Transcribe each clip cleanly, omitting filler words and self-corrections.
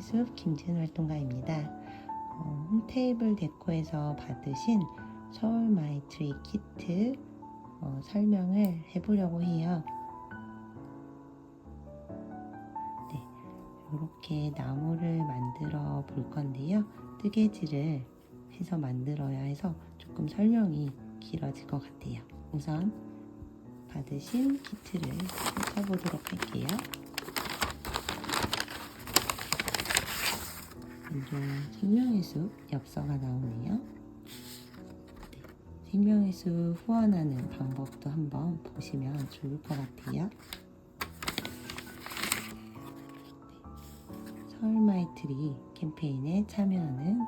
숲 김지은 활동가입니다. 홈테이블 데코에서 받으신 서울 마이 트리 키트 설명을 해보려고 해요. 네, 이렇게 나무를 만들어 볼 건데요. 뜨개질을 해서 만들어야 해서 조금 설명이 길어질 것 같아요. 우선 받으신 키트를 펼쳐보도록 할게요. 먼저 생명의 숲 엽서가 나오네요. 네, 생명의 숲 후원하는 방법도 한번 보시면 좋을 것 같아요. 네, 서울 마이 트리 캠페인에 참여하는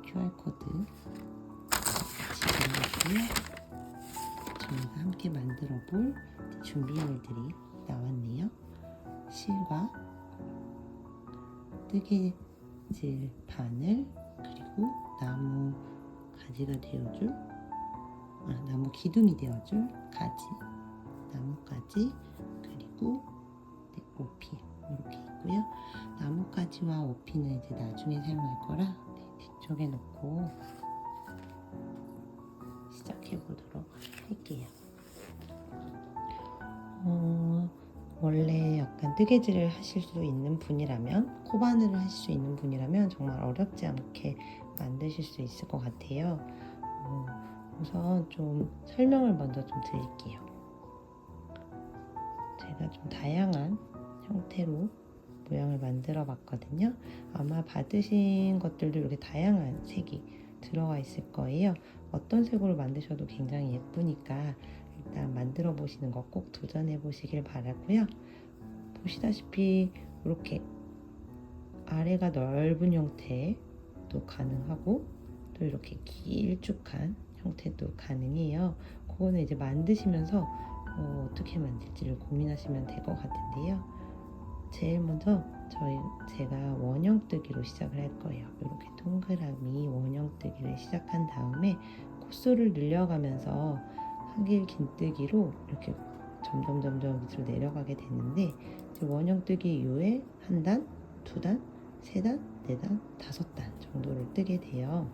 QR코드 같이 들어갔고요. 저희가 함께 만들어 볼 준비물들이 나왔네요. 실과 뜨개질 바늘, 그리고 나무 가지가 되어줄 나무 기둥이 되어줄 가지, 나뭇가지, 그리고 오피 이렇게 있고요. 나뭇가지와 오피는 이제 나중에 사용할 거라 뒤쪽에 놓고 시작해 보도록 할게요. 원래 약간 뜨개질을 하실 수 있는 분이라면, 코바늘을 하실 수 있는 분이라면 정말 어렵지 않게 만드실 수 있을 것 같아요. 우선 좀 설명을 먼저 좀 드릴게요. 제가 좀 다양한 형태로 모양을 만들어 봤거든요. 아마 받으신 것들도 이렇게 다양한 색이 들어가 있을 거예요. 어떤 색으로 만드셔도 굉장히 예쁘니까 일단 만들어 보시는 거 꼭 도전해 보시길 바라고요. 보시다시피 이렇게 아래가 넓은 형태도 가능하고 또 이렇게 길쭉한 형태도 가능해요. 그거는 이제 만드시면서 어떻게 만들지를 고민하시면 될 것 같은데요. 제일 먼저 제가 원형뜨기로 시작을 할 거예요. 이렇게 동그라미 원형뜨기를 시작한 다음에 코스를 늘려가면서 한길 긴뜨기로 이렇게 점점 밑으로 내려가게 되는데, 원형뜨기 이후에 한 단, 두 단, 세 단, 네 단, 다섯 단 정도를 뜨게 돼요.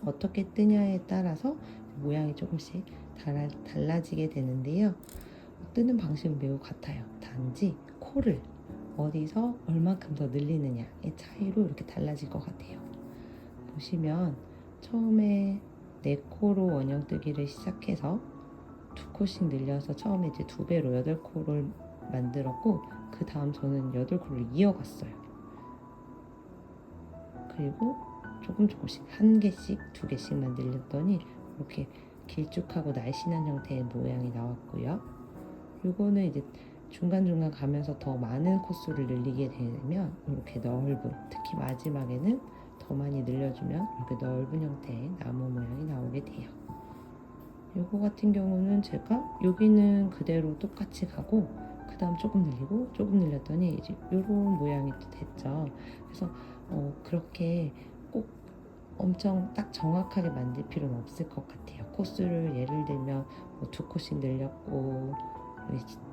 어떻게 뜨냐에 따라서 모양이 조금씩 달라지게 되는데요. 뜨는 방식은 매우 같아요. 단지 코를 어디서 얼만큼 더 늘리느냐의 차이로 이렇게 달라질 것 같아요. 보시면 처음에 4코로 원형뜨기를 시작해서 2코씩 늘려서 처음에 이제 2배로 8코를 만들었고, 그 다음 저는 8코를 이어갔어요. 그리고 조금씩 1개씩 2개씩만 늘렸더니 이렇게 길쭉하고 날씬한 형태의 모양이 나왔고요. 요거는 이제 중간중간 가면서 더 많은 코스를 늘리게 되면 이렇게 넓은, 특히 마지막에는 더 많이 늘려주면 이렇게 넓은 형태의 나무 모양이 나오게 돼요. 요거 같은 경우는 제가 여기는 그대로 똑같이 가고 그 다음 조금 늘리고 조금 늘렸더니 이제 요런 모양이 또 됐죠. 그래서 그렇게 꼭 엄청 딱 정확하게 만들 필요는 없을 것 같아요. 코스를 예를 들면 2코씩 늘렸고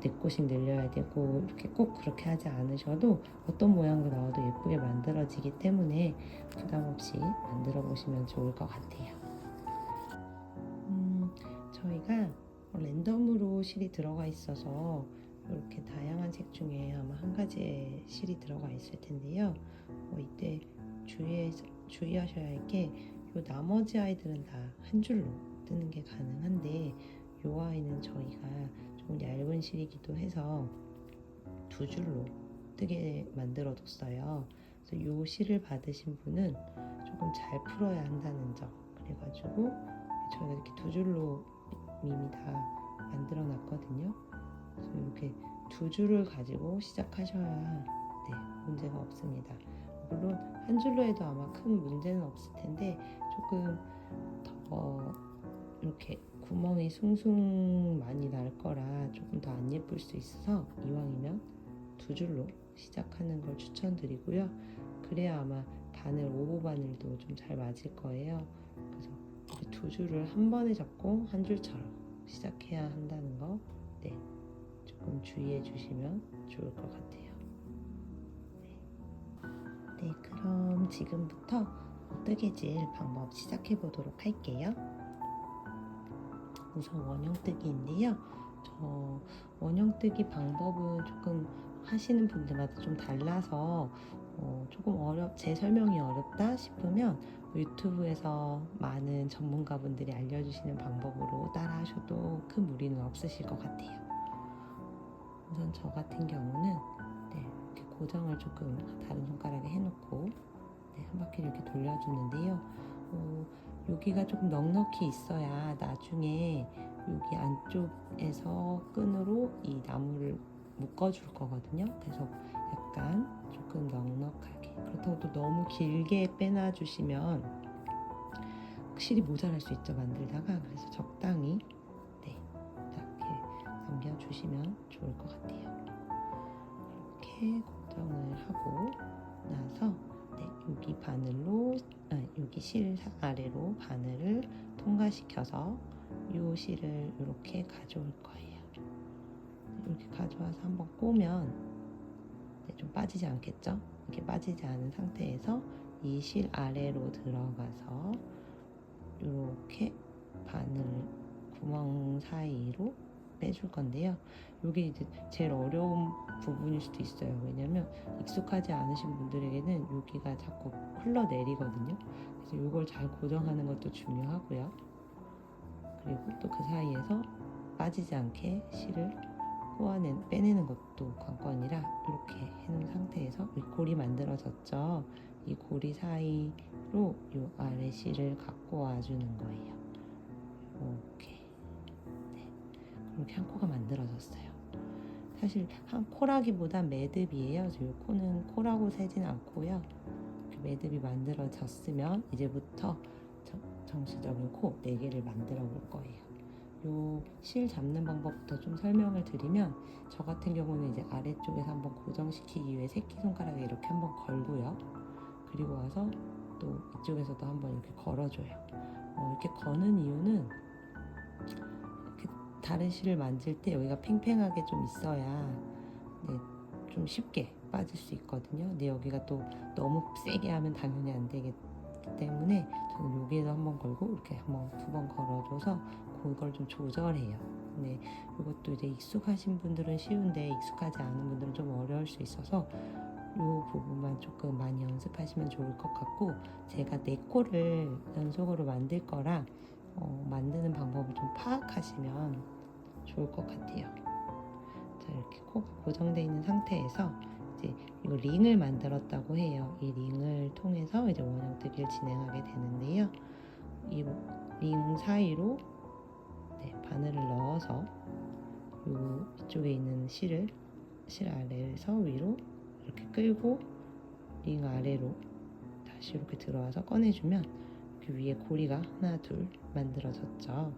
4코씩 늘려야 되고 이렇게 꼭 그렇게 하지 않으셔도 어떤 모양으로 나와도 예쁘게 만들어지기 때문에 부담 없이 만들어 보시면 좋을 것 같아요. 저희가 랜덤으로 실이 들어가 있어서 이렇게 다양한 색 중에 아마 한 가지의 실이 들어가 있을 텐데요. 이때 주의하셔야 할 게, 요 나머지 아이들은 다 한 줄로 뜨는 게 가능한데 요 아이는 저희가 좀 얇은 실이기도 해서 2줄로 뜨게 만들어 뒀어요. 그래서 요 실을 받으신 분은 조금 잘 풀어야 한다는 점, 그래가지고 저희가 이렇게 2줄로 이미 다 만들어 놨거든요. 그래서 이렇게 2줄을 가지고 시작하셔야 문제가 없습니다. 물론 한 줄로 해도 아마 큰 문제는 없을 텐데 조금 더 이렇게 구멍이 숭숭 많이 날 거라 조금 더 안 예쁠 수 있어서 이왕이면 2줄로 시작하는 걸 추천드리고요. 그래야 아마 바늘, 오버 바늘도 좀 잘 맞을 거예요. 그래서 2줄을 한 번에 잡고 한 줄처럼 시작해야 한다는 거 조금 주의해 주시면 좋을 것 같아요. 네, 그럼 지금부터 뜨개질 방법 시작해 보도록 할게요. 우선 원형뜨기인데요. 저 원형뜨기 방법은 조금 하시는 분들마다 좀 달라서 조금 제 설명이 어렵다 싶으면 유튜브에서 많은 전문가분들이 알려주시는 방법으로 따라 하셔도 큰 무리는 없으실 것 같아요. 우선 저 같은 경우는 이렇게 고정을 조금 다른 손가락에 해놓고 한 바퀴 이렇게 돌려주는데요. 여기가 조금 넉넉히 있어야 나중에 여기 안쪽에서 끈으로 이 나무를 묶어줄 거거든요. 그래서 약간 조금 넉넉하게, 그렇다고 또 너무 길게 빼놔주시면 확실히 모자랄 수 있죠, 만들다가. 그래서 적당히 이렇게 남겨주시면 좋을 것 같아요. 이렇게 고정을 하고 나서 여기 바늘로 여기 실 아래로 바늘을 통과시켜서 이 실을 이렇게 가져올 거예요. 이렇게 가져와서 한번 꼬면 좀 빠지지 않겠죠? 이렇게 빠지지 않은 상태에서 이 실 아래로 들어가서 이렇게 바늘 구멍 사이로 빼줄 건데요. 이게 이제 제일 어려운 부분일 수도 있어요. 왜냐면 익숙하지 않으신 분들에게는 여기가 자꾸 흘러내리거든요. 그래서 이걸 잘 고정하는 것도 중요하고요. 그리고 또 그 사이에서 빠지지 않게 실을 빼내는 것도 관건이라 이렇게 해놓은 상태에서 이 골이 만들어졌죠. 이 고리 사이로 이 아래 실을 갖고 와주는 거예요. 이렇게. 이렇게 한 코가 만들어졌어요. 사실 한 코라기보다 매듭이에요. 이 코는 코라고 세진 않고요. 매듭이 만들어졌으면 이제부터 정식적인 코 4개를 만들어 볼 거예요. 요 실 잡는 방법부터 좀 설명을 드리면, 저 같은 경우는 이제 아래쪽에서 한번 고정시키기 위해 새끼손가락에 이렇게 한번 걸고요. 그리고 와서 또 이쪽에서도 한번 이렇게 걸어줘요. 이렇게 거는 이유는 다른 실을 만질 때 여기가 팽팽하게 좀 있어야 좀 쉽게 빠질 수 있거든요. 근데 여기가 또 너무 세게 하면 당연히 안 되기 때문에 저는 여기에도 한번 걸고 이렇게 한번 2번 걸어줘서 그걸 좀 조절해요. 근데 이것도 이제 익숙하신 분들은 쉬운데 익숙하지 않은 분들은 좀 어려울 수 있어서 이 부분만 조금 많이 연습하시면 좋을 것 같고, 제가 4코를 연속으로 만들 거라 만드는 방법을 좀 파악하시면 좋을 것 같아요. 자, 이렇게 코가 고정되어 있는 상태에서 이제 이거 링을 만들었다고 해요. 이 링을 통해서 이제 원형뜨기를 진행하게 되는데요. 이 링 사이로 바늘을 넣어서 이쪽에 있는 실 아래에서 위로 이렇게 끌고 링 아래로 다시 이렇게 들어와서 꺼내주면 그 위에 고리가 하나 둘 만들어졌죠.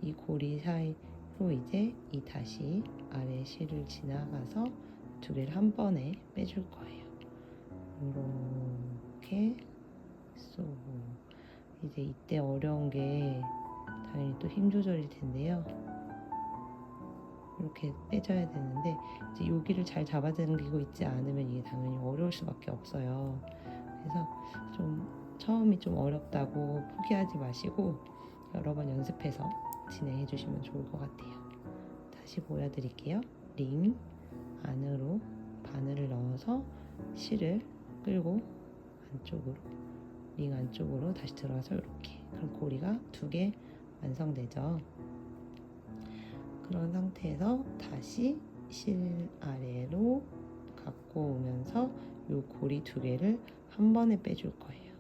이 고리 사이로 이제 이 다시 아래 실을 지나가서 2개를 한 번에 빼줄 거예요. 이렇게 쏘고, 이제 이때 어려운 게 당연히 또 힘 조절일 텐데요. 이렇게 빼줘야 되는데 이제 여기를 잘 잡아당기고 있지 않으면 이게 당연히 어려울 수밖에 없어요. 그래서 좀 처음이 좀 어렵다고 포기하지 마시고 여러 번 연습해서 진행해 주시면 좋을 것 같아요. 다시 보여드릴게요. 링 안으로 바늘을 넣어서 실을 끌고 안쪽으로, 링 안쪽으로 다시 들어와서 이렇게, 그럼 고리가 2개 완성되죠. 그런 상태에서 다시 실 아래로 갖고 오면서 이 고리 2개를 한 번에 빼줄 거예요.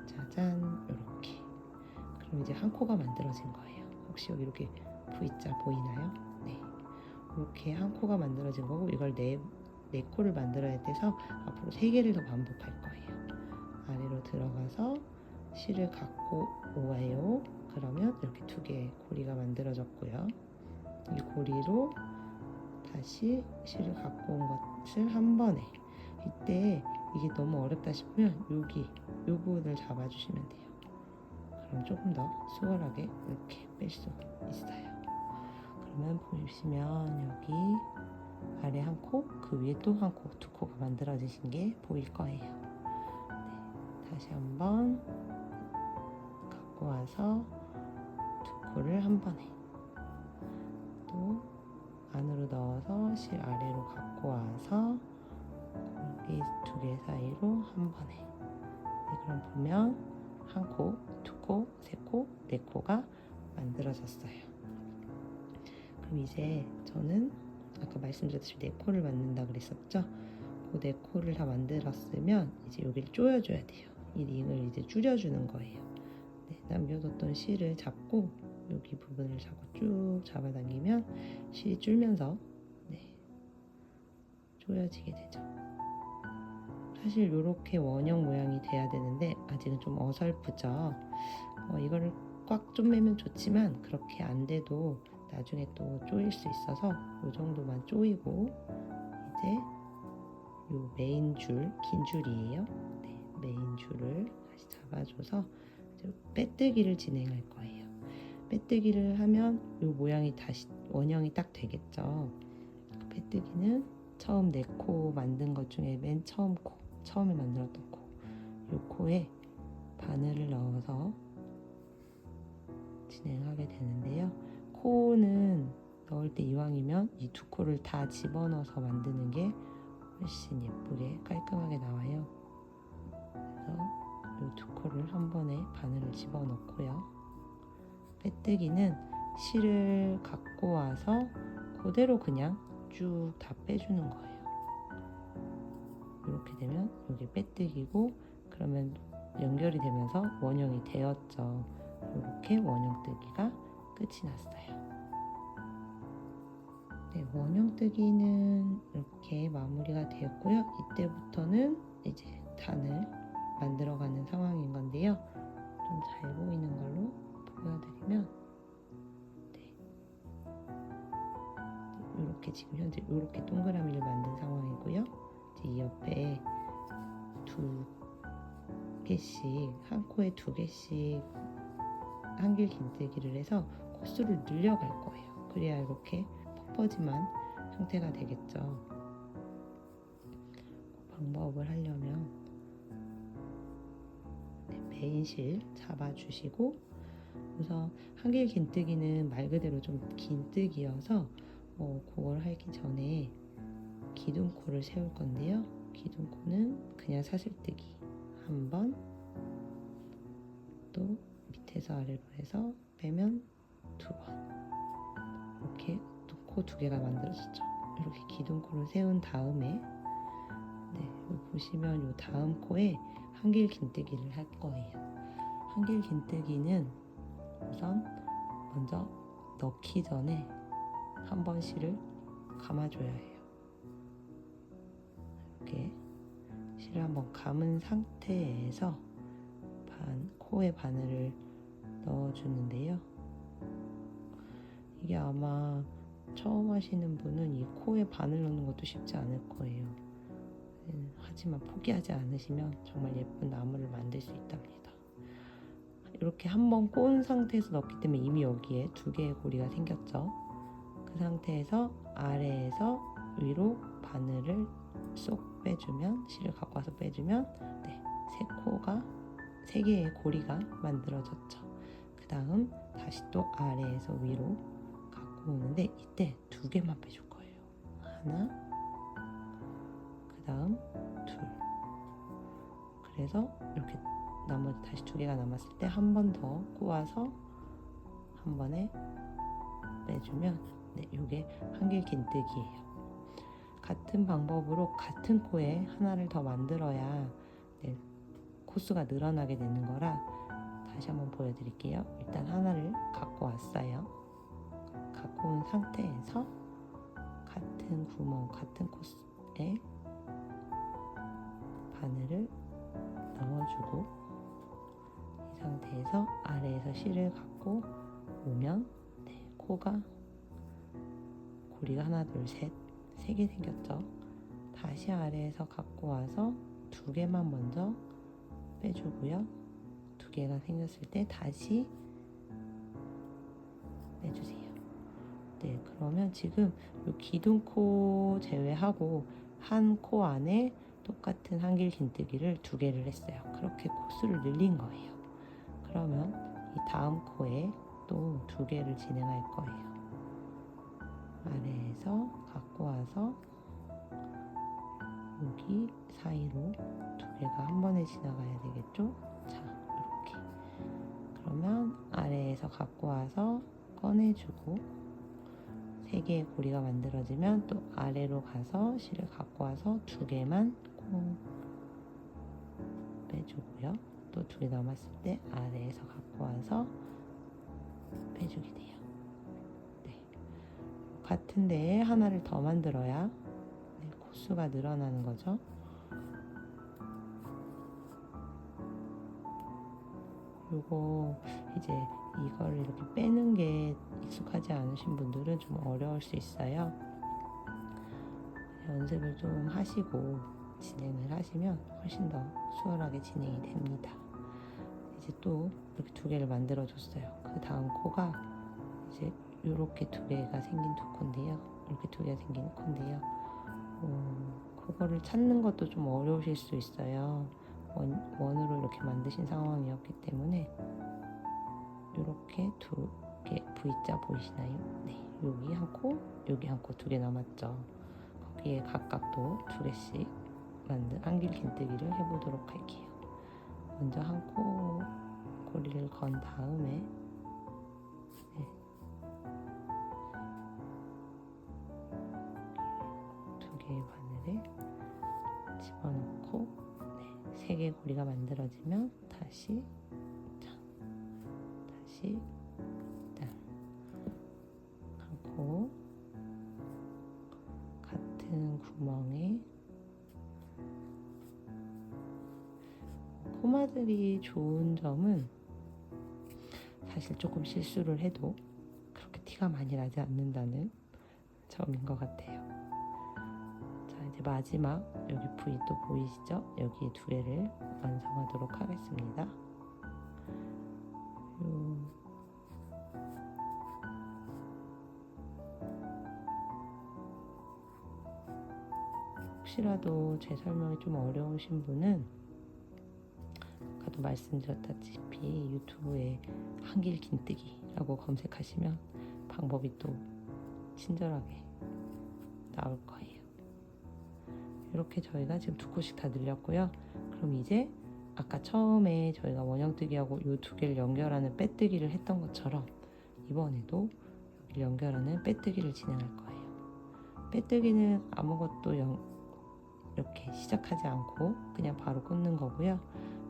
짜잔, 이렇게. 그럼 이제 한 코가 만들어진 거예요. 혹시 여기 이렇게 V자 보이나요? 네, 이렇게 한 코가 만들어진 거고, 이걸 네 코를 만들어야 돼서 앞으로 3개를 더 반복할 거예요. 아래로 들어가서 실을 갖고 오와요. 그러면 이렇게 2개의 고리가 만들어졌고요. 이 고리로 다시 실을 갖고 온 것을 한 번에, 이때 이게 너무 어렵다 싶으면 여기 이 부분을 잡아주시면 돼요. 그럼 조금 더 수월하게 이렇게 뺄 수 있어요. 그러면 보시면 여기 아래 한 코, 그 위에 또 한 코, 2코가 만들어지신 게 보일 거예요. 다시 한번 갖고 와서 두 코를 한 번에 또 안으로 넣어서 실 아래로 갖고 와서 골비 두 개 사이로 한 번에. 네, 그럼 보면 한 코, 두 코, 세 코, 네 코가 만들어졌어요. 그럼 이제 저는 아까 말씀드렸듯이 네 코를 만든다 그랬었죠? 그 네 코를 다 만들었으면 이제 여기를 조여줘야 돼요. 이 링을 이제 줄여주는 거예요. 네, 남겨뒀던 실을 잡고 여기 부분을 잡고 쭉 잡아당기면 실이 줄면서 네, 조여지게 되죠. 사실 이렇게 원형 모양이 돼야 되는데 아직은 좀 어설프죠. 이거를 꽉 좀 매면 좋지만 그렇게 안 돼도 나중에 또 조일 수 있어서 이 정도만 조이고 이제 요 메인 줄, 긴 줄이에요. 네, 메인 줄을 다시 잡아줘서 이제 빼뜨기를 진행할 거예요. 빼뜨기를 하면 요 모양이 다시 원형이 딱 되겠죠. 빼뜨기는 처음 네 코 만든 것 중에 맨 처음 코, 처음에 만들었던 코, 요 코에 바늘을 넣어서 진행하게 되는데요. 코는 넣을 때 이왕이면 이 두 코를 다 집어넣어서 만드는 게 훨씬 예쁘게 깔끔하게 나와요. 그래서 이 두 코를 한 번에 바늘을 집어넣고요. 빼뜨기는 실을 갖고 와서 그대로 그냥 쭉 다 빼주는 거예요. 이렇게 되면 여기 빼뜨기고 그러면 연결이 되면서 원형이 되었죠. 이렇게 원형 뜨기가 끝이 났어요. 네, 원형 뜨기는 이렇게 마무리가 되었고요. 이때부터는 이제 단을 만들어가는 상황인 건데요. 좀 잘 보이는 걸로 보여드리면 네, 이렇게 지금 현재 이렇게 동그라미를 만든 상황이고요. 이제 이 옆에 두 개씩 한 코에 두 개씩 한길 긴뜨기를 해서 코수를 늘려갈 거예요. 그래야 이렇게 퍼짐한 형태가 되겠죠. 그 방법을 하려면 네, 메인 실 잡아주시고 우선 한길 긴뜨기는 말 그대로 좀 긴뜨기여서 그걸 하기 전에 기둥코를 세울 건데요. 기둥코는 그냥 사슬뜨기 한 번, 또 밑에서 아래로 해서 빼면 두 번, 이렇게 코 두 개가 만들어졌죠. 이렇게 기둥코를 세운 다음에 네, 보시면 이 다음 코에 한길 긴뜨기를 할 거예요. 한길 긴뜨기는 우선 먼저 넣기 전에 한 번 실을 감아줘야 해요. 이렇게 실을 한번 감은 상태에서 코에 바늘을 넣어주는데요. 이게 아마 처음 하시는 분은 이 코에 바늘 넣는 것도 쉽지 않을 거예요. 하지만 포기하지 않으시면 정말 예쁜 나무를 만들 수 있답니다. 이렇게 한번 꼬은 상태에서 넣기 때문에 이미 여기에 두 개의 고리가 생겼죠. 그 상태에서 아래에서 위로 바늘을 쏙 빼주면, 실을 갖고 와서 빼주면 네, 세 개의 고리가 만들어졌죠. 그 다음 다시 또 아래에서 위로 갖고 오는데 이때 두 개만 빼줄 거예요. 하나, 그 다음 둘. 그래서 이렇게 나머지 다시 두 개가 남았을 때 한 번 더 꼬아서 한 번에 빼주면 네, 이게 한길 긴뜨기예요. 같은 방법으로 같은 코에 하나를 더 만들어야 네, 코수가 늘어나게 되는 거라 다시 한번 보여드릴게요. 일단 하나를 갖고 왔어요. 갖고 온 상태에서 같은 구멍, 같은 코스에 바늘을 넣어주고 이 상태에서 아래에서 실을 갖고 오면 네, 코가 고리가 하나, 둘, 셋, 세 개 생겼죠. 다시 아래에서 갖고 와서 두 개만 먼저 빼주고요. 두 개가 생겼을 때 다시 빼주세요. 네, 그러면 지금 이 기둥코 제외하고 한 코 안에 똑같은 한길 긴뜨기를 2개를 했어요. 그렇게 코수를 늘린 거예요. 그러면 이 다음 코에 또 2개를 진행할 거예요. 아래에서 갖고 와서 여기 사이로 2개가 한 번에 지나가야 되겠죠? 자, 이렇게. 그러면 아래에서 갖고 와서 꺼내주고 3개의 고리가 만들어지면 또 아래로 가서 실을 갖고 와서 2개만 콩 빼주고요. 또 2개 남았을 때 아래에서 갖고 와서 빼주게 돼요. 네. 같은 데에 하나를 더 만들어야 코수가 늘어나는 거죠. 요거 이제 이걸 이렇게 빼는 게 익숙하지 않으신 분들은 좀 어려울 수 있어요. 연습을 좀 하시고 진행을 하시면 훨씬 더 수월하게 진행이 됩니다. 이제 또 이렇게 2개를 만들어 줬어요. 그 다음 코가 이제 이렇게 2개가 생긴 코인데요. 이렇게 2개가 생긴 코인데요. 그거를 찾는 것도 좀 어려우실 수 있어요. 원으로 이렇게 만드신 상황이었기 때문에 이렇게 2개 V자 보이시나요? 네, 여기 한 코, 여기 한 코 2개 남았죠. 거기에 각각 또 2개씩 만든 한길 긴뜨기를 해보도록 할게요. 먼저 한 코 고리를 건 다음에 네, 2개의 바늘을 집어넣고 3개의 고리가 만들어지면 다시 한 코 같은 구멍에 코마들이 좋은 점은 사실 조금 실수를 해도 그렇게 티가 많이 나지 않는다는 점인 것 같아요. 자, 이제 마지막 여기 V 또 보이시죠? 여기 2개를 완성하도록 하겠습니다. 혹시라도 제 설명이 좀 어려우신 분은 아까도 말씀드렸다시피 유튜브에 한길 긴뜨기라고 검색하시면 방법이 또 친절하게 나올 거예요. 이렇게 저희가 지금 2코씩 다 늘렸고요. 그럼 이제 아까 처음에 저희가 원형뜨기하고 이 2개를 연결하는 빼뜨기를 했던 것처럼 이번에도 여기를 연결하는 빼뜨기를 진행할 거예요. 빼뜨기는 아무것도 이렇게 시작하지 않고 그냥 바로 꽂는 거고요.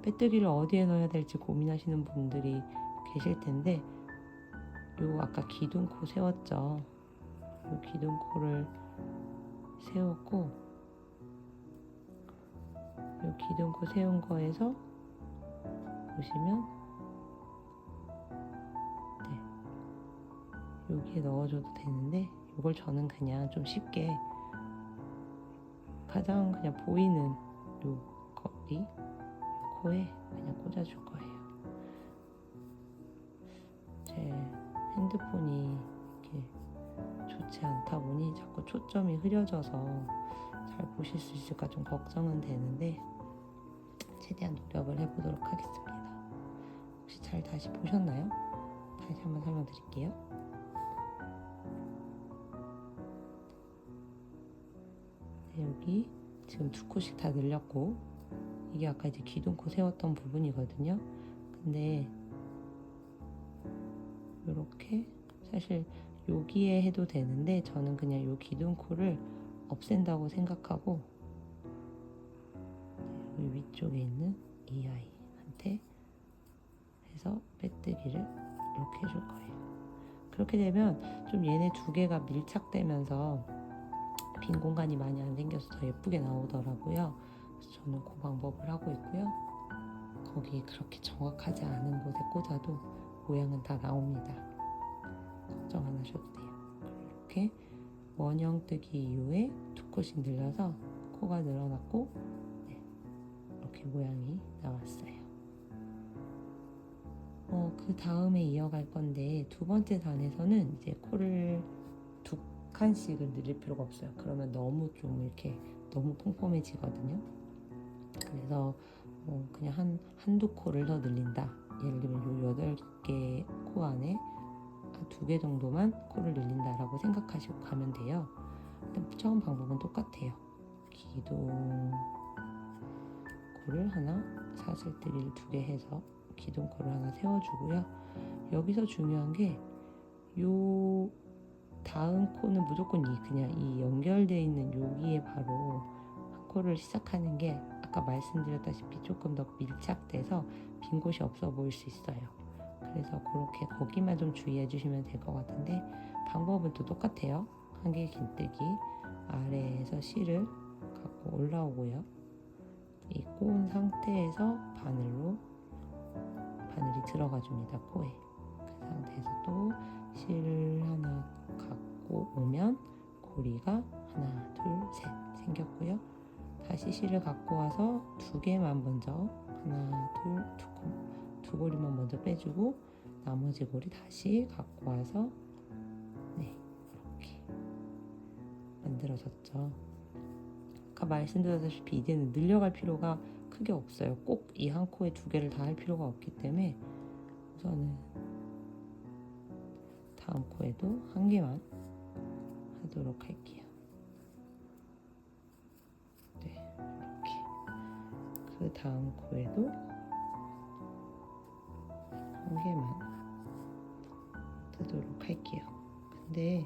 빼뜨기를 어디에 넣어야 될지 고민하시는 분들이 계실 텐데 요 아까 기둥코 세웠죠. 요 기둥코를 세웠고 요 기둥코 세운 거에서 보시면 네, 여기에 넣어줘도 되는데 이걸 저는 그냥 좀 쉽게 가장 그냥 보이는 요 거리 코에 그냥 꽂아줄 거예요. 제 핸드폰이 이렇게 좋지 않다 보니 자꾸 초점이 흐려져서 잘 보실 수 있을까 좀 걱정은 되는데 최대한 노력을 해보도록 하겠습니다. 혹시 잘 다시 보셨나요? 다시 한번 설명드릴게요. 네, 여기 지금 2코씩 다 늘렸고 이게 아까 이제 기둥코 세웠던 부분이거든요. 근데 이렇게 사실 여기에 해도 되는데 저는 그냥 요 기둥코를 없앤다고 생각하고 여기 위쪽에 있는 이 아이한테 해서 빼뜨기를 이렇게 해줄 거예요. 그렇게 되면 좀 얘네 2개가 밀착되면서 빈 공간이 많이 안 생겨서 더 예쁘게 나오더라고요. 그래서 저는 그 방법을 하고 있고요. 거기 그렇게 정확하지 않은 곳에 꽂아도 모양은 다 나옵니다. 걱정 안 하셔도 돼요. 이렇게 원형뜨기 이후에 2코씩 늘려서 코가 늘어났고 네, 이렇게 모양이 나왔어요. 그 다음에 이어갈 건데 2번째 단에서는 이제 코를 2칸씩을 늘릴 필요가 없어요. 그러면 너무 좀 이렇게 너무 폼폼해지거든요. 그래서 그냥 한두 코를 더 늘린다. 예를 들면 요 8개 코 안에 2개 정도만 코를 늘린다라고 생각하시고 가면 돼요. 근데 처음 방법은 똑같아요. 기둥 코를 하나, 사슬뜨기를 2개 해서 기둥 코를 하나 세워주고요. 여기서 중요한 게 요 다음 코는 무조건 그냥 이 연결되어 있는 여기에 바로 한 코를 시작하는 게 아까 말씀드렸다시피 조금 더 밀착돼서 빈 곳이 없어 보일 수 있어요. 그래서 그렇게 거기만 좀 주의해 주시면 될 것 같은데 방법은 또 똑같아요. 한길 긴뜨기 아래에서 실을 갖고 올라오고요. 이 꼬은 상태에서 바늘이 들어가 줍니다. 코에. 그 상태에서 또 실을 하나 갖고 오면 고리가 하나, 둘, 셋 생겼고요. 다시 실을 갖고 와서 2개만 먼저 하나, 둘, 두 고리만 먼저 빼주고 나머지 고리 다시 갖고 와서 네, 이렇게 만들어졌죠. 아까 말씀드렸다시피 이제는 늘려갈 필요가 크게 없어요. 꼭 이 한 코에 2개를 다 할 필요가 없기 때문에 우선은 다음 코에도 1개만 하도록 할게요. 네, 이렇게. 그 다음 코에도 1개만 뜨도록 할게요. 근데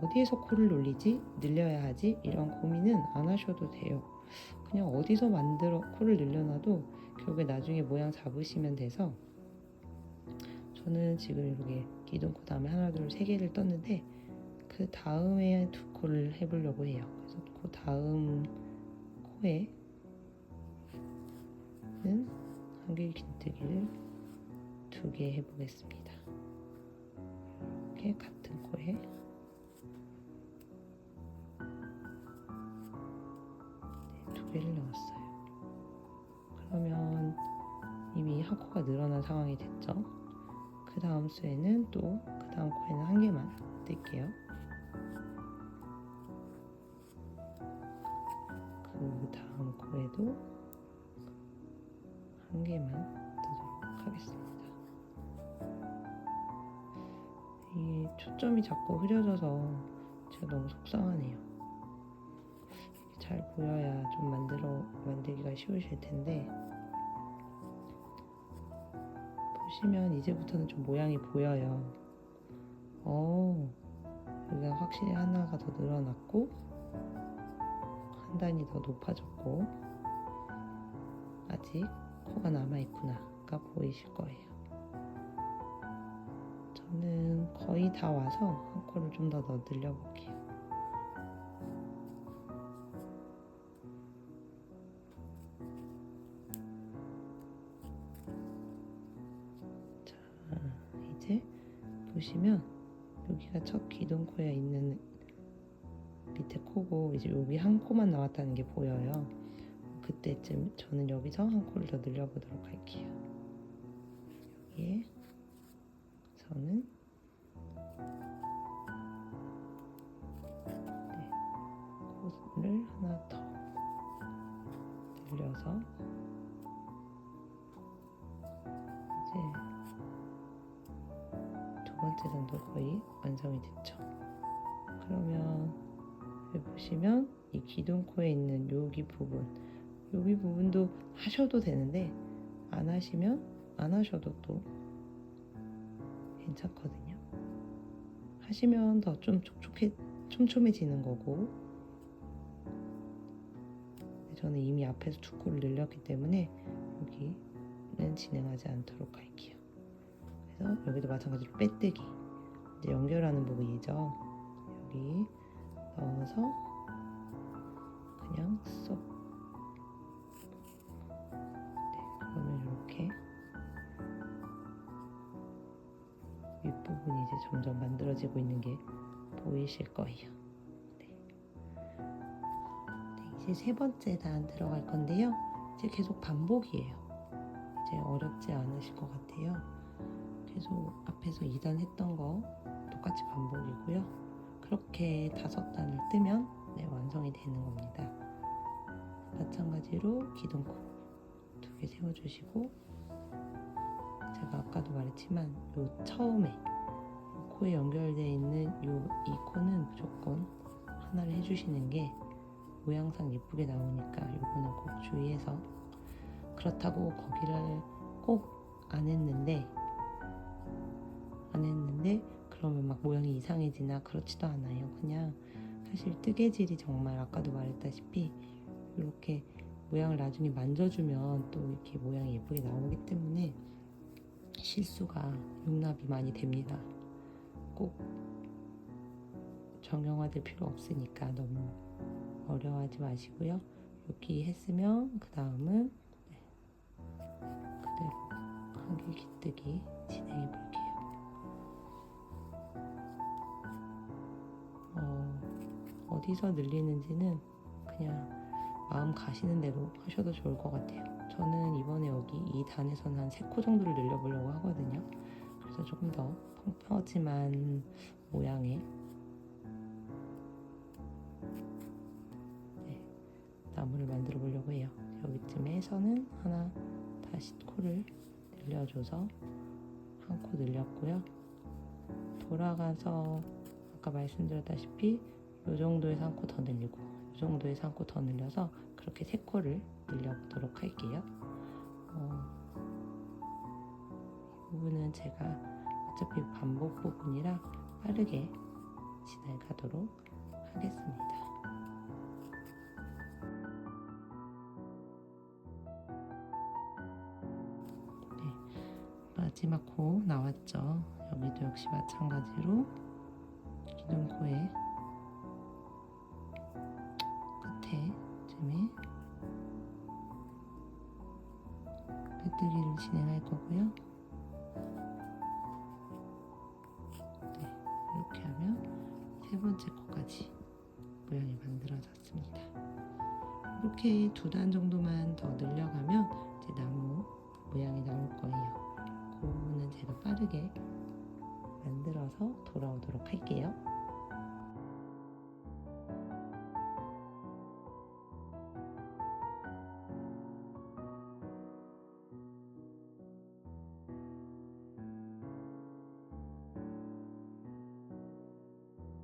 어디에서 코를 놀리지? 늘려야 하지? 이런 고민은 안 하셔도 돼요. 그냥 어디서 만들어 코를 늘려놔도 결국에 나중에 모양 잡으시면 돼서 저는 지금 이렇게 기둥코 다음에 하나, 둘, 3개를 떴는데 그 다음에 2코를 해보려고 해요. 그래서 그 다음 코에는 한길 긴뜨기를 2개 해보겠습니다. 이렇게 같은 코에 를 넣었어요. 그러면 이미 한 코가 늘어난 상황이 됐죠. 그 다음 수에는 또 그 다음 코에는 1개만 뜰게요. 그 다음 코에도 1개만 뜨도록 하겠습니다. 이 초점이 자꾸 흐려져서 제가 너무 속상하네요. 잘 보여야 좀 만들기가 쉬우실 텐데 보시면 이제부터는 좀 모양이 보여요. 여기가 확실히 하나가 더 늘어났고 한 단이 더 높아졌고 아직 코가 남아있구나가 보이실 거예요. 저는 거의 다 와서 한 코를 좀 더 늘려볼게요. 이제 보시면 여기가 첫 기둥코에 있는 밑에 코고 이제 여기 한 코만 나왔다는 게 보여요. 그때쯤 저는 여기서 한 코를 더 늘려보도록 할게요. 여기에서는 코를 하나 더 늘려서 이제 2번째 선도 거의 완성이 됐죠. 그러면 여기 보시면 이 기둥코에 있는 여기 부분도 하셔도 되는데 안 하시면 안 하셔도 또 괜찮거든요. 하시면 더 좀 촘촘해지는 거고 저는 이미 앞에서 2코를 늘렸기 때문에 여기는 진행하지 않도록 할게요. 그래서 여기도 마찬가지로 빼뜨기 이제 연결하는 부분이죠. 여기 넣어서 그냥 쏙 그러면 이렇게 윗부분이 이제 점점 만들어지고 있는 게 보이실 거예요. 이제 3번째 단 들어갈 건데요. 이제 계속 반복이에요. 이제 어렵지 않으실 것 같아요. 계속 앞에서 2단 했던 거 똑같이 반복이고요. 그렇게 5단을 뜨면 완성이 되는 겁니다. 마찬가지로 기둥코 2개 세워주시고, 제가 아까도 말했지만 요 처음에 코에 연결되어 있는 이 코는 무조건 하나를 해주시는 게 모양상 예쁘게 나오니까 요거는 꼭 주의해서. 그렇다고 거기를 꼭 안 했는데 그러면 막 모양이 이상해지나 그렇지도 않아요. 그냥 사실 뜨개질이 정말 아까도 말했다시피 이렇게 모양을 나중에 만져주면 또 이렇게 모양이 예쁘게 나오기 때문에 실수가 용납이 많이 됩니다. 꼭 정형화될 필요 없으니까 너무 어려워하지 마시고요. 여기 했으면 그 다음은 그대로 한길 깃뜨기 진행해 볼게요. 어디서 늘리는지는 그냥 마음 가시는 대로 하셔도 좋을 것 같아요. 저는 이번에 여기 이 단에서는 한 3코 정도를 늘려보려고 하거든요. 그래서 조금 더 펑퍼짐한 모양의 나무를 만들어 보려고 해요. 여기쯤에서는 하나 다시 코를 늘려줘서 한 코 늘렸고요. 돌아가서 아까 말씀드렸다시피 이 정도에서 한 코 더 늘리고 이 정도에서 한 코 더 늘려서 그렇게 3코를 늘려보도록 할게요. 이 부분은 제가 어차피 반복 부분이라 빠르게 진행하도록 하겠습니다. 마지막 코 나왔죠. 여기도 역시 마찬가지로 기둥코의 끝에쯤에 빼뜨기를 진행할 거고요. 이렇게 하면 3번째 코까지 모양이 만들어졌습니다. 이렇게 2단 정도만 더 늘려가면 이제 나무 모양이 나올 거예요. 그 부분은 제가 빠르게 만들어서 돌아오도록 할게요.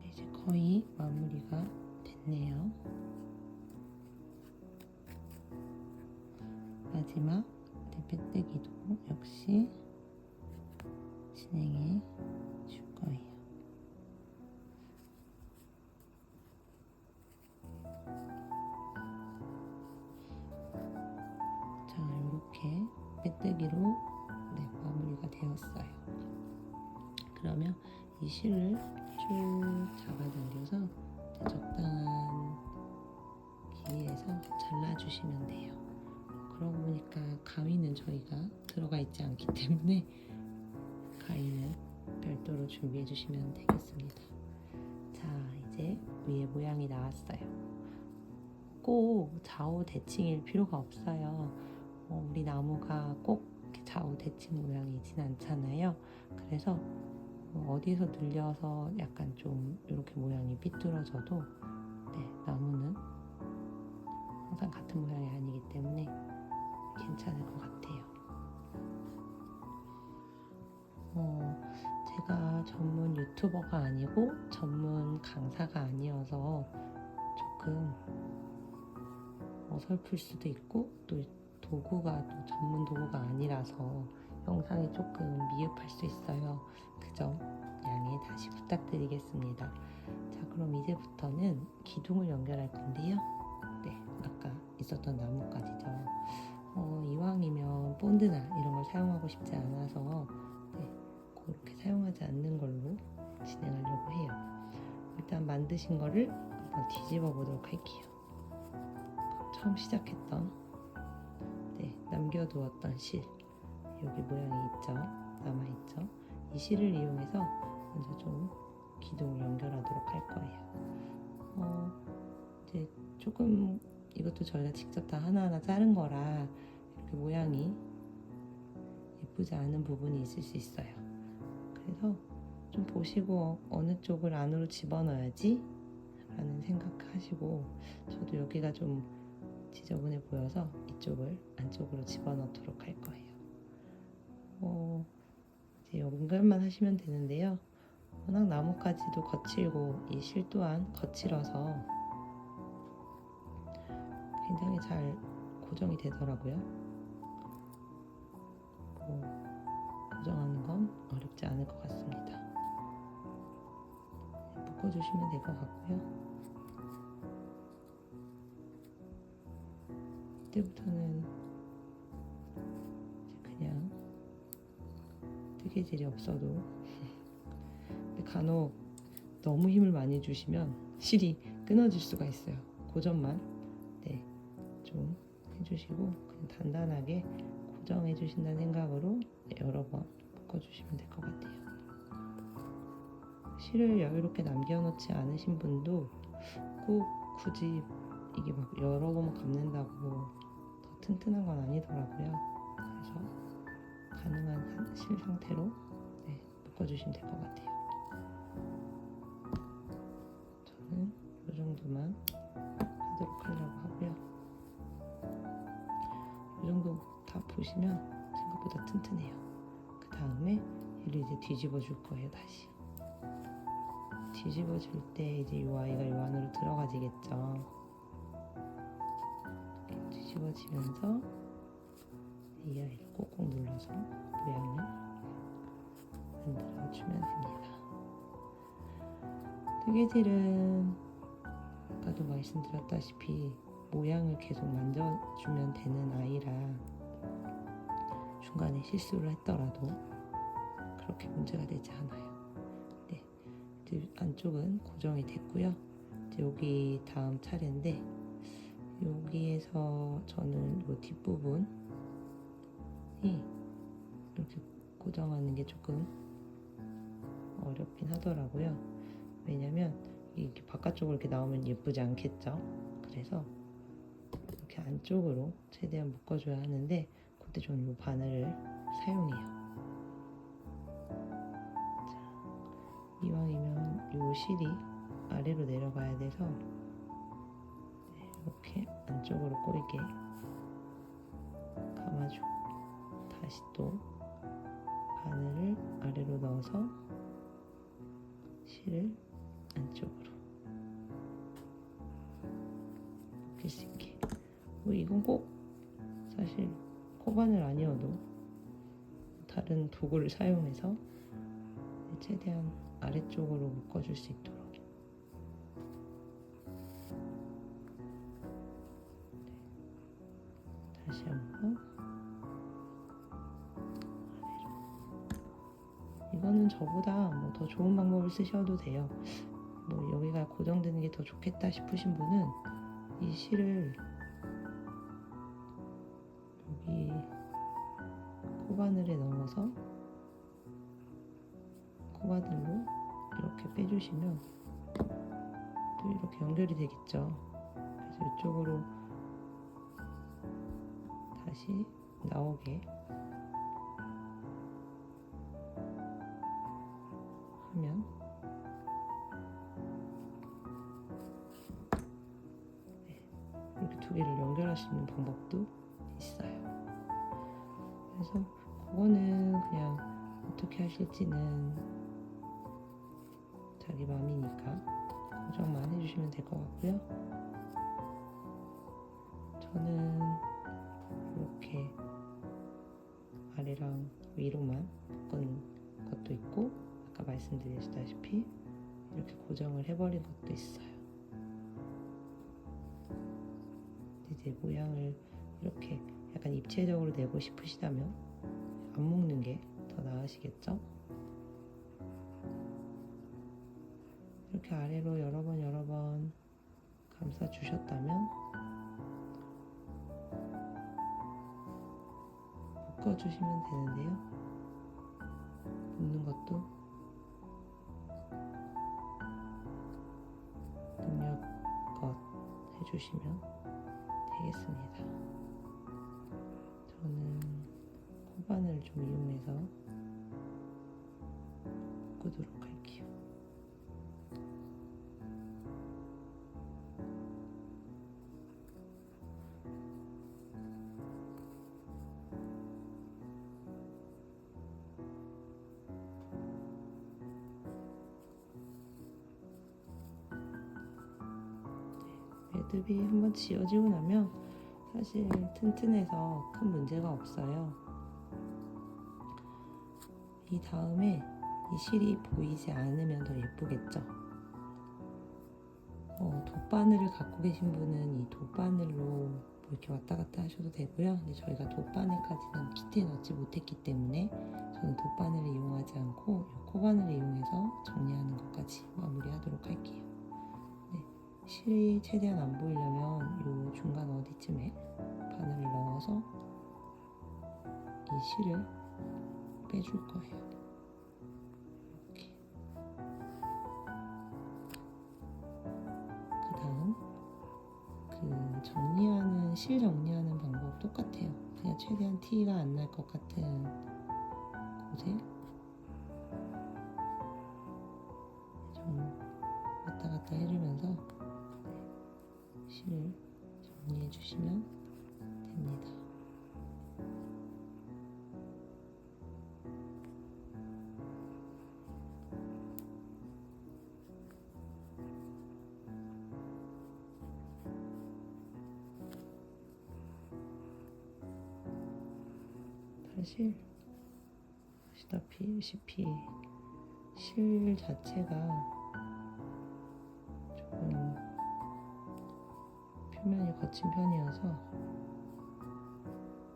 이제 거의 마무리가 됐네요. 마지막 빼뜨기도 역시 진행해 줄 거예요. 자, 이렇게 빼뜨기로 마무리가 되었어요. 그러면 이 실을 쭉 잡아당겨서 적당한 길이에서 잘라주시면 돼요. 그러고 보니까 가위는 저희가 들어가 있지 않기 때문에 가위는 별도로 준비해 주시면 되겠습니다. 자, 이제 위에 모양이 나왔어요. 꼭 좌우 대칭일 필요가 없어요. 우리 나무가 꼭 좌우 대칭 모양이진 않잖아요. 그래서 어디서 늘려서 약간 좀 이렇게 모양이 삐뚤어져도 나무는 항상 같은 모양이 아니기 때문에 괜찮을 것 같아요. 제가 전문 유튜버가 아니고 전문 강사가 아니어서 조금 어설플 수도 있고 또 도구가 또 전문 도구가 아니라서 영상이 조금 미흡할 수 있어요. 그 점 양해 다시 부탁드리겠습니다. 자, 그럼 이제부터는 기둥을 연결할 건데요. 아까 있었던 나무까지죠. 이왕이면 본드나 이런 걸 사용하고 싶지 않아서 그렇게 사용하지 않는 걸로 진행하려고 해요. 일단 만드신 거를 한번 뒤집어 보도록 할게요. 처음 시작했던 남겨두었던 실, 여기 모양이 있죠? 남아있죠? 이 실을 이용해서 먼저 좀 기둥을 연결하도록 할 거예요. 이제 조금 이것도 저희가 직접 다 하나하나 자른 거라 이렇게 모양이 예쁘지 않은 부분이 있을 수 있어요. 그래서 좀 보시고 어느 쪽을 안으로 집어넣어야지 라는 생각하시고, 저도 여기가 좀 지저분해 보여서 이쪽을 안쪽으로 집어넣도록 할 거예요. 이제 연결만 하시면 되는데요. 워낙 나뭇가지도 거칠고 이 실 또한 거칠어서 굉장히 잘 고정이 되더라고요. 고정하는 건 어렵지 않을 것 같습니다. 묶어주시면 될 것 같고요. 이때부터는 그냥 뜨개질이 없어도 간혹 너무 힘을 많이 주시면 실이 끊어질 수가 있어요. 그 점만 좀 해주시고 그냥 단단하게 고정해 주신다는 생각으로 여러 번 묶어주시면 될 것 같아요. 실을 여유롭게 남겨놓지 않으신 분도 꼭 굳이 이게 막 여러 번 감는다고 더 튼튼한 건 아니더라고요. 그래서 가능한 실 상태로 묶어주시면 될 것 같아요. 저는 이 정도만 하도록 하려고 하고요. 이 정도 다 보시면 생각보다 튼튼해요. 그 다음에 얘를 이제 뒤집어 줄 거예요. 다시 뒤집어 줄 때 이제 이 아이가 이 안으로 들어가지겠죠. 이렇게 뒤집어지면서 이 아이를 꼭꼭 눌러서 모양을 만들어주면 됩니다. 뜨개질은 아까도 말씀드렸다시피 모양을 계속 만져주면 되는 아이라 중간에 실수를 했더라도 그렇게 문제가 되지 않아요. 이제 안쪽은 고정이 됐고요. 이제 여기 다음 차례인데 여기에서 저는 이 뒷부분이 이렇게 고정하는 게 조금 어렵긴 하더라고요. 왜냐면 이렇게 바깥쪽으로 이렇게 나오면 예쁘지 않겠죠. 그래서 이렇게 안쪽으로 최대한 묶어줘야 하는데 그때 저는 이 바늘을 사용해요. 이왕이면 이 실이 아래로 내려가야 돼서 이렇게 안쪽으로 꼬이게 감아주고 다시 또 바늘을 아래로 넣어서 실을 안쪽으로 묶일 수 있게. 이건 꼭 사실 코바늘 아니어도 다른 도구를 사용해서 최대한 아래쪽으로 묶어줄 수 있도록 다시 한번 아래로. 이거는 저보다 뭐 더 좋은 방법을 쓰셔도 돼요. 뭐 여기가 고정되는 게 더 좋겠다 싶으신 분은 이 실을 여기 코바늘에 넣어서 코바늘로 이렇게 빼주시면 또 이렇게 연결이 되겠죠. 그래서 이쪽으로 다시 나오게 하면 이렇게 두 개를 연결할 수 있는 방법도 있어요. 그래서 그거는 그냥 어떻게 하실지는 자기 마음이니까 고정만 해주시면 될 것 같고요. 저는 이렇게 아래랑 위로만 묶은 것도 있고 아까 말씀드렸다시피 이렇게 고정을 해버린 것도 있어요. 이제 모양을 이렇게 약간 입체적으로 내고 싶으시다면 안 묶는 게 더 나으시겠죠? 이렇게 아래로 여러 번 감싸 주셨다면 묶어주시면 되는데요. 묶는 것도 능력껏 해주시면 되겠습니다. 저는 코바늘을 좀 이용해서 묶도록 할게요. 거듭이 한번 지워지고 나면 사실 튼튼해서 큰 문제가 없어요. 이 다음에 이 실이 보이지 않으면 더 예쁘겠죠. 돗바늘을 갖고 계신 분은 이 돗바늘로 뭐 이렇게 왔다 갔다 하셔도 되고요. 근데 저희가 돗바늘까지는 키트에 넣지 못했기 때문에 저는 돗바늘을 이용하지 않고 이 코바늘을 이용해서 정리하는 것까지 마무리하도록 할게요. 네, 실이 최대한 안 보이려면 이 중간 어디쯤에 바늘을 넣어서 이 실을 빼줄 거예요. 이렇게. 그 다음 정리하는 실 정리하는 방법 똑같아요. 그냥 최대한 티가 안 날 것 같은 곳에 좀 왔다 갔다 해주면서 실을 정리해 주시면 됩니다. 사실 보시다시피 실 자체가 조금 표면이 거친 편이어서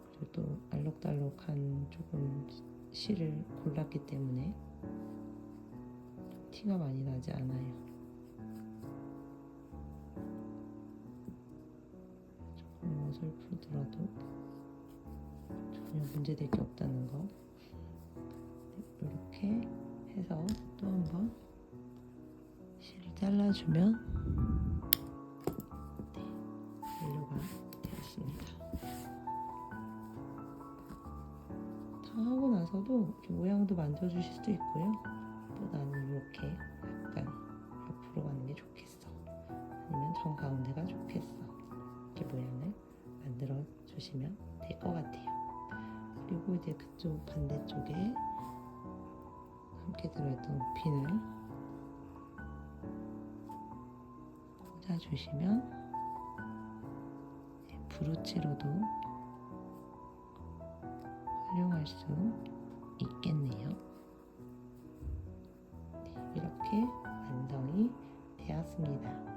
그리고 또 알록달록한 조금 실을 골랐기 때문에 티가 많이 나지 않아요. 조금 어설프더라도 전혀 문제될 게 없다는 거. 네, 이렇게 해서 또 한번 실을 잘라주면 완료가 되었습니다. 다 하고 나서도 이렇게 모양도 만져주실 수도 있고요. 또 나는 이렇게 약간 옆으로 가는 게 좋겠어, 아니면 정 가운데가 좋겠어, 이렇게 모양을 만들어 주시면 될 것 같아요. 그리고 이제 그쪽 반대쪽에 함께 들어있던 핀을 꽂아주시면 브로치로도 활용할 수 있겠네요. 네, 이렇게 완성이 되었습니다.